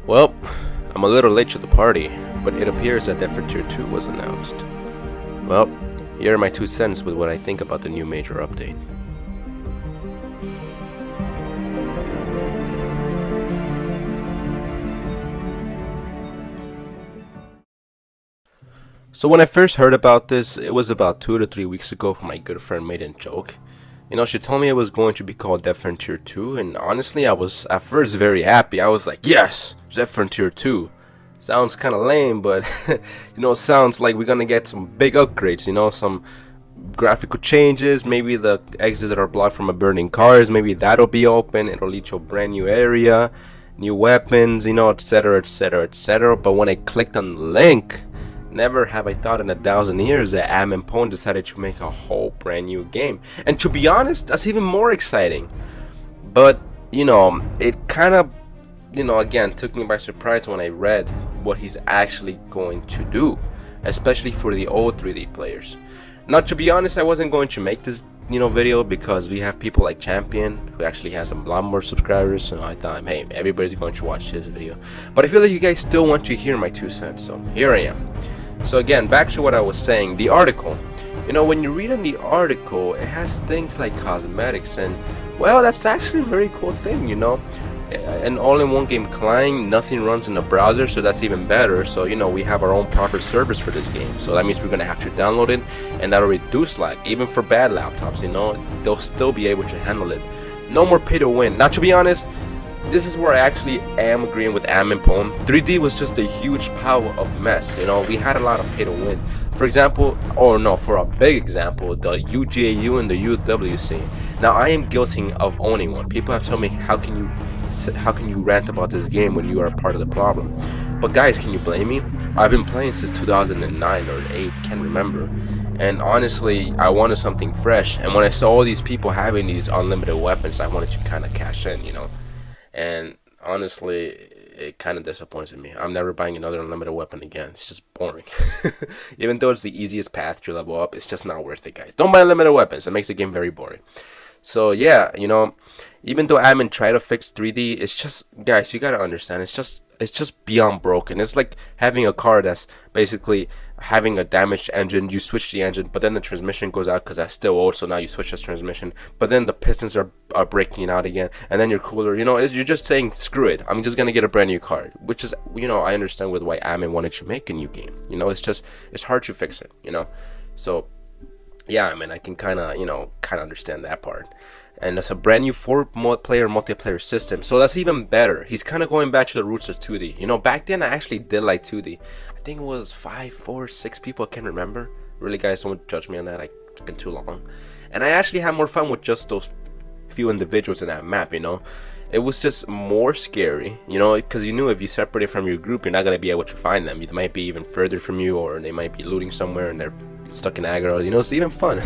Well, I'm a little late to the party, but it appears that Death Frontier 2 was announced. Well, here are my 2 cents with what I think about the new major update. So when I first heard about this, it was about 2 to 3 weeks ago when my good friend made a joke. She told me it was going to be called Death Frontier 2, and honestly, I was at first very happy. I was like, yes, Death Frontier 2. Sounds kind of lame, but sounds like we're gonna get some big upgrades, some graphical changes. Maybe the exits that are blocked from a burning cars, maybe that'll be open. It'll lead to a brand new area, new weapons, etc, etc, etc. But when I clicked on the link, never have I thought in 1,000 years that Am Pone decided to make a whole brand new game. And to be honest, that's even more exciting. But it kind of again took me by surprise when I read what he's actually going to do, especially for the old 3D players. Now, to be honest, I wasn't going to make this video because we have people like Champion who actually has a lot more subscribers, so I thought, hey, everybody's going to watch this video. But I feel like you guys still want to hear my 2 cents, so here I am. So again, back to what I was saying, the article. When you read in the article, it has things like cosmetics, and well, that's actually a very cool thing, an all-in-one game client, nothing runs in the browser, so that's even better. So we have our own proper servers for this game, so that means we're gonna have to download it, and that'll reduce lag even for bad laptops. They'll still be able to handle it. No more pay to win. Now, to be honest, this is where I actually am agreeing with Am Pone. 3D was just a huge pile of mess. We had a lot of pay to win. For example, for a big example, the UGAU and the UWC. Now, I am guilty of owning one. People have told me, how can you rant about this game when you are a part of the problem? But guys, can you blame me? I've been playing since 2009 or 8, can't remember. And honestly, I wanted something fresh. And when I saw all these people having these unlimited weapons, I wanted to kind of cash in, And honestly, it kind of disappoints me. I'm never buying another unlimited weapon again. It's just boring. Even though it's the easiest path to level up, it's just not worth it, guys. Don't buy unlimited weapons. It makes the game very boring. So yeah, even though Admin tried to fix 3D, it's just, guys, you gotta understand, it's just beyond broken. It's like having a car that's basically having a damaged engine. You switch the engine, but then the transmission goes out because that's still old, so now you switch this transmission, but then the pistons are breaking out again, and then your cooler, you're just saying, screw it, I'm just gonna get a brand new car. Which is, I understand with why Admin wanted to make a new game. It's hard to fix it, so yeah, I mean, I can kind of understand that part. And it's a brand new 4-player multiplayer system, so that's even better. He's kind of going back to the roots of 2D. Back then I actually did like 2D. I think it was 5, 4, 6 people, I can't remember. Really, guys, don't judge me on that. It's been too long. And I actually had more fun with just those few individuals in that map. It was just more scary, because you knew if you separated from your group, you're not gonna be able to find them. They might be even further from you, or they might be looting somewhere and they're stuck in aggro. It's even fun.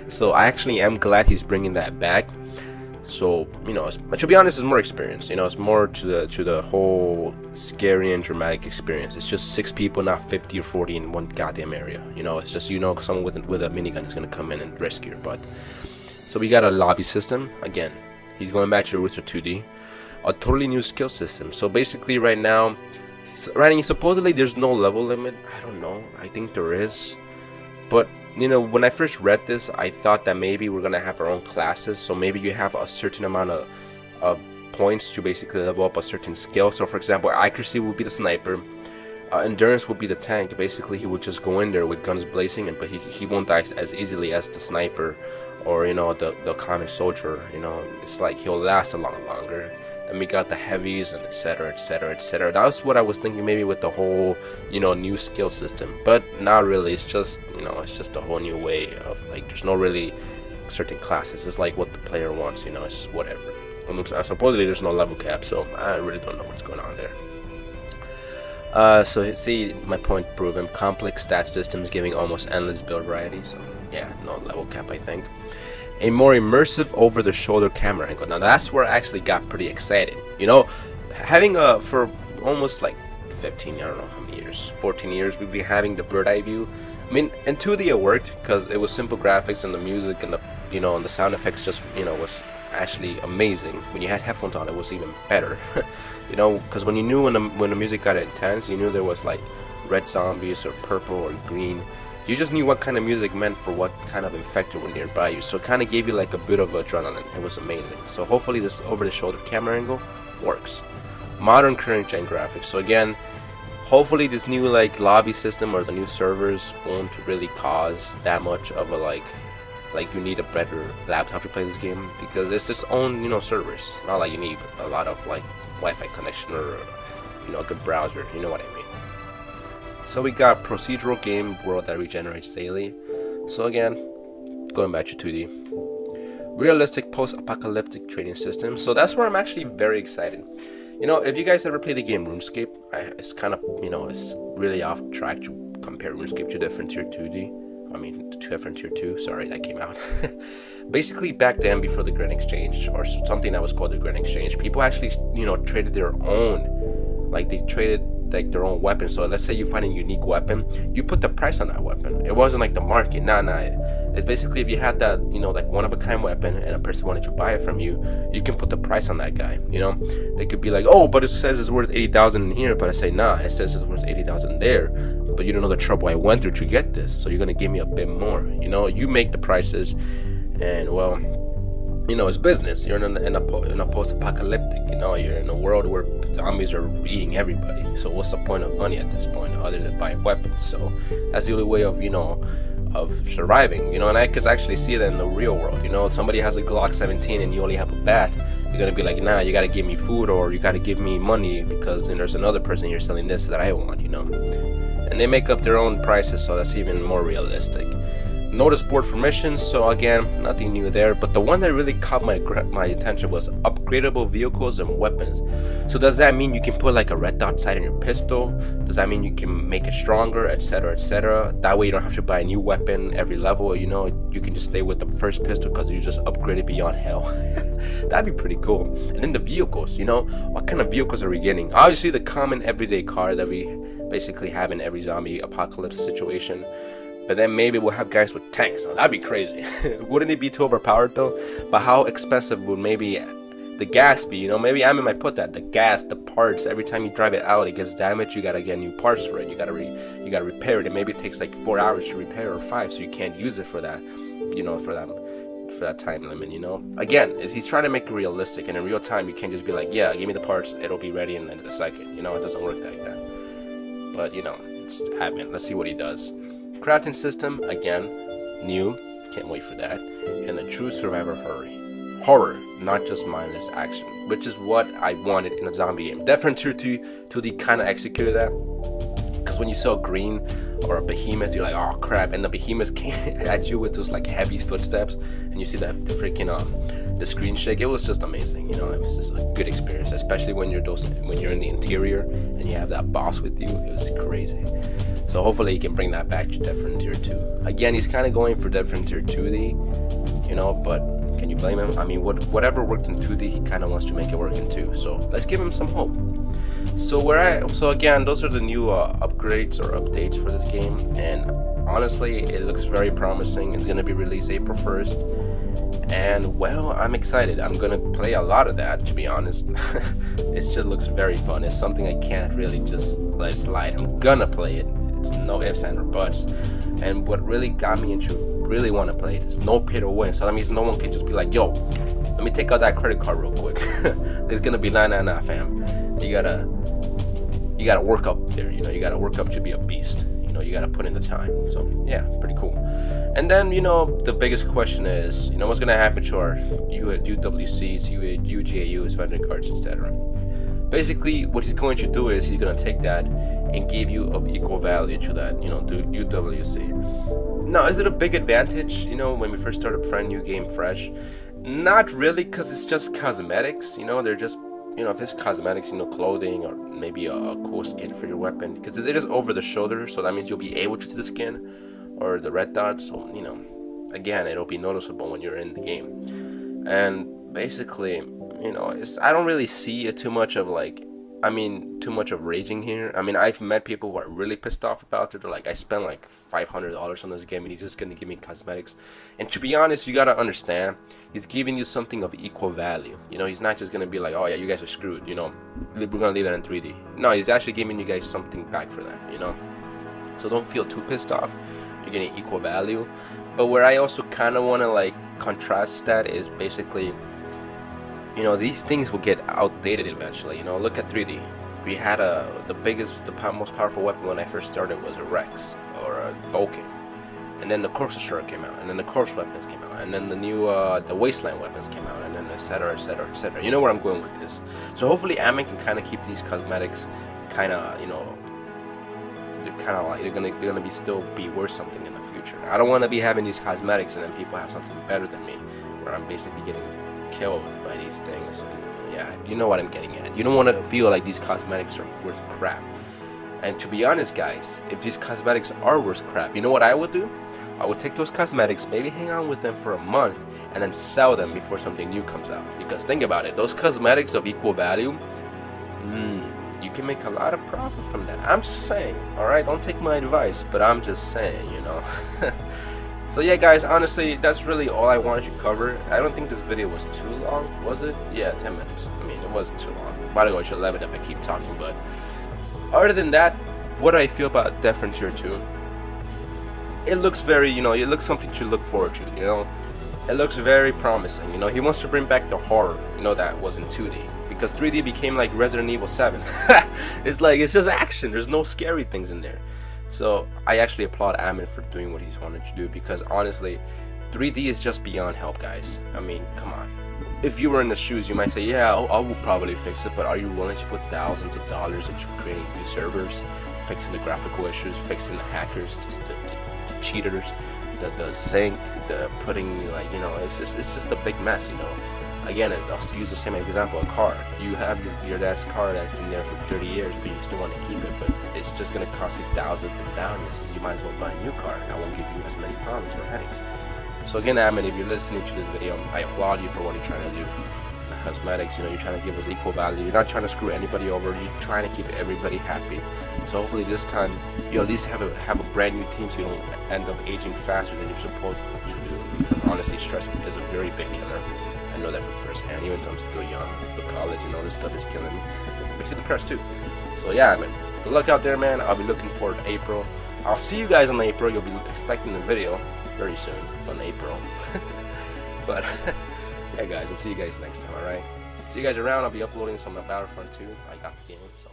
So I actually am glad he's bringing that back. So to be honest, it's more experience. It's more to the whole scary and dramatic experience. It's just 6 people, not 50 or 40 in one goddamn area. It's just someone with a minigun is gonna come in and rescue your butt. So we got a lobby system again. He's going back to the roots of 2D. A totally new skill system. So basically, right now, supposedly there's no level limit. I don't know. I think there is. But when I first read this, I thought that maybe we're gonna have our own classes. So maybe you have a certain amount of points to basically level up a certain skill. So for example, accuracy would be the sniper. Endurance would be the tank. Basically, he would just go in there with guns blazing, but he won't die as easily as the sniper or the common soldier. It's like he'll last a lot longer. And we got the heavies and etc, etc, etc. That's what I was thinking, maybe with the whole new skill system, but not really. It's just it's just a whole new way of, like, there's no really certain classes. It's like what the player wants. It's just whatever. Supposedly there's no level cap, so I really don't know what's going on there. So see, my point proven. Complex stat systems giving almost endless build variety. So yeah, no level cap, I think. A more immersive over-the-shoulder camera angle. Now that's where I actually got pretty excited. Having for almost like 15, I don't know how many years, 14 years, we've been having the bird eye view. I mean, in 2D it worked because it was simple graphics and the music and the and the sound effects just was actually amazing. When you had headphones on, it was even better. You know, because when you knew when the music got intense, you knew there was like red zombies or purple or green. You just knew what kind of music meant for what kind of infected were nearby you. So it kind of gave you like a bit of adrenaline. It was amazing. So hopefully this over-the-shoulder camera angle works. Modern current gen graphics. So again, hopefully this new like lobby system or the new servers won't really cause that much of a like you need a better laptop to play this game, because it's its own, you know, servers. It's not like you need a lot of like Wi-Fi connection or, you know, a good browser. You know what I mean? So we got procedural game world that regenerates daily. So again, going back to 2D, realistic post-apocalyptic trading system. So that's where I'm actually very excited. You know, if you guys ever play the game RuneScape, it's kind of, you know, it's really off track to compare RuneScape to different tier 2D. I mean, to different tier 2. Sorry, that came out. Basically, back then, before the Grand Exchange, or something that was called the Grand Exchange, people actually, you know, traded their own, like they traded like their own weapon. So let's say you find a unique weapon, you put the price on that weapon. It wasn't like the market. Nah. It's basically if you had that, you know, like one of a kind weapon and a person wanted to buy it from you, you can put the price on that guy. You know, they could be like, oh, but it says it's worth 80,000 in here, but I say nah, it says it's worth 80,000 there. But you don't know the trouble I went through to get this, so you're gonna give me a bit more. You know, you make the prices, and well, you know, it's business. You're in a post-apocalyptic. You know, you're in a world where zombies are eating everybody. So what's the point of money at this point other than buying weapons? So that's the only way of, you know, of surviving. You know, and I could actually see that in the real world. You know, if somebody has a Glock 17 and you only have a bat, you're gonna be like, nah, you gotta give me food or you gotta give me money because then there's another person here selling this that I want. You know. And they make up their own prices, so that's even more realistic. Notice board for missions, so again, nothing new there, but the one that really caught my attention was upgradable vehicles and weapons. So does that mean you can put like a red dot sight in your pistol? Does that mean you can make it stronger, etc, etc? That way you don't have to buy a new weapon every level, you know, you can just stay with the first pistol because you just upgraded beyond hell. That'd be pretty cool. And then the vehicles, you know, what kind of vehicles are we getting? Obviously the common everyday car that we basically have in every zombie apocalypse situation. But then maybe we'll have guys with tanks. Now, that'd be crazy. Wouldn't it be too overpowered though? But how expensive would maybe the gas be? You know, maybe Amin might put that. The gas, the parts, every time you drive it out, it gets damaged. You gotta get new parts for it. You gotta repair it. And maybe it takes like 4 hours to repair or 5, so you can't use it for that. You know, for that time limit. You know, again, he's trying to make it realistic, and in real time, you can't just be like, yeah, give me the parts, it'll be ready in a second. You know, it doesn't work like that. But you know, it's Amin. Let's see what he does. Crafting system, again, new, can't wait for that. And the true survivor horror, not just mindless action, which is what I wanted in a zombie game. Different tier 2D kind of executed that, because when you saw green or a behemoth, you're like, oh crap, and the behemoth came at you with those like heavy footsteps, and you see the freaking the screen shake. It was just amazing, you know. It was just a good experience, especially when you're in the interior and you have that boss with you. It was crazy. So hopefully he can bring that back to different tier 2. Again, he's kind of going for different tier 2D, you know, but can you blame him? I mean, whatever worked in 2D, he kind of wants to make it work in 2. So let's give him some hope. So again, those are the new upgrades or updates for this game, and honestly, it looks very promising. It's gonna be released April 1st, and well, I'm excited. I'm gonna play a lot of that, to be honest. It just looks very fun. It's something I can't really just let slide. I'm gonna play it. It's no ifs and or buts. And what really got me into really want to play it is no pay to win. So that means no one can just be like, yo, let me take out that credit card real quick. There's gonna be nah, fam. You gotta work up there. You know, you gotta work up to be a beast. You know, you gotta put in the time. So yeah, pretty cool. And then, you know, the biggest question is, you know, what's gonna happen to our UWCs, UGAUs, vendor cards, etc. Basically, what he's going to do is he's going to take that and give you of equal value to that, you know, to UWC. Now, is it a big advantage, you know, when we first start a brand new game fresh? Not really, because it's just cosmetics, you know, they're just, you know, if it's cosmetics, you know, clothing or maybe a cool skin for your weapon, because it is over the shoulder, so that means you'll be able to see the skin or the red dots, so, you know, again, it'll be noticeable when you're in the game. And basically, you know, I don't really see it too much of like I mean, too much of raging here. I mean, I've met people who are really pissed off about it. They're like, I spent like $500 on this game and he's just gonna give me cosmetics. And to be honest, you gotta understand, he's giving you something of equal value. You know, he's not just gonna be like, oh yeah, you guys are screwed, you know, we're gonna leave it in 3D. No, he's actually giving you guys something back for that, you know. So don't feel too pissed off. You're getting equal value. But where I also kind of want to like contrast that is basically, you know, these things will get outdated eventually. You know, look at 3D. We had the most powerful weapon when I first started was a Rex or a Vulcan, and then the Orchestral came out, and then the Corpse weapons came out, and then the new the Wasteland weapons came out, and then etc, etc, etc. You know where I'm going with this. So hopefully Ammon can kind of keep these cosmetics kind of, you know, they're kind of like they're gonna still be worth something in the future. I don't want to be having these cosmetics and then people have something better than me, where I'm basically getting killed by these things. And yeah, you know what I'm getting at. You don't want to feel like these cosmetics are worth crap. And to be honest, guys, if these cosmetics are worth crap, you know what I would do? I would take those cosmetics, maybe hang on with them for a month, and then sell them before something new comes out. Because think about it, those cosmetics of equal value, you can make a lot of profit from that. I'm just saying, alright? Don't take my advice, but I'm just saying, you know. So yeah, guys, honestly, that's really all I wanted to cover. I don't think this video was too long, was it? Yeah, 10 minutes. I mean, it wasn't too long. I'm about to go to 11 if I keep talking, but other than that, what do I feel about Death Frontier 2? It looks very, you know, it looks something to look forward to, you know. It looks very promising, you know. He wants to bring back the horror, you know, that was in 2D. Because 3D became like Resident Evil 7. It's like, it's just action. There's no scary things in there. So I actually applaud Ammon for doing what he's wanted to do, because honestly, 3D is just beyond help, guys. I mean, come on. If you were in the shoes, you might say, yeah, I will probably fix it, but are you willing to put thousands of dollars into creating new servers, fixing the graphical issues, fixing the hackers, the cheaters, the sync, the putting, like, you know, it's just a big mess, you know. Again, I'll use the same example, a car. You have your dad's car that's been there for 30 years, but you still want to keep it, but it's just going to cost you thousands of dollars. You might as well buy a new car. I won't give you as many problems or headaches. So again, Ammon, if you're listening to this video, I applaud you for what you're trying to do. The cosmetics, you know, you're trying to give us equal value. You're not trying to screw anybody over. You're trying to keep everybody happy. So hopefully this time you at least have a brand new team, so you don't end up aging faster than you're supposed to do. Because honestly, stress is a very big killer. I know that from first hand, even though I'm still young, but college and all this stuff is killing me. Makes me depressed too. So yeah, man, good luck out there, man. I'll be looking forward to April. I'll see you guys on April. You'll be expecting the video very soon on April. But yeah, guys, I'll see you guys next time, alright? See you guys around. I'll be uploading some Battlefront 2. I got the game, so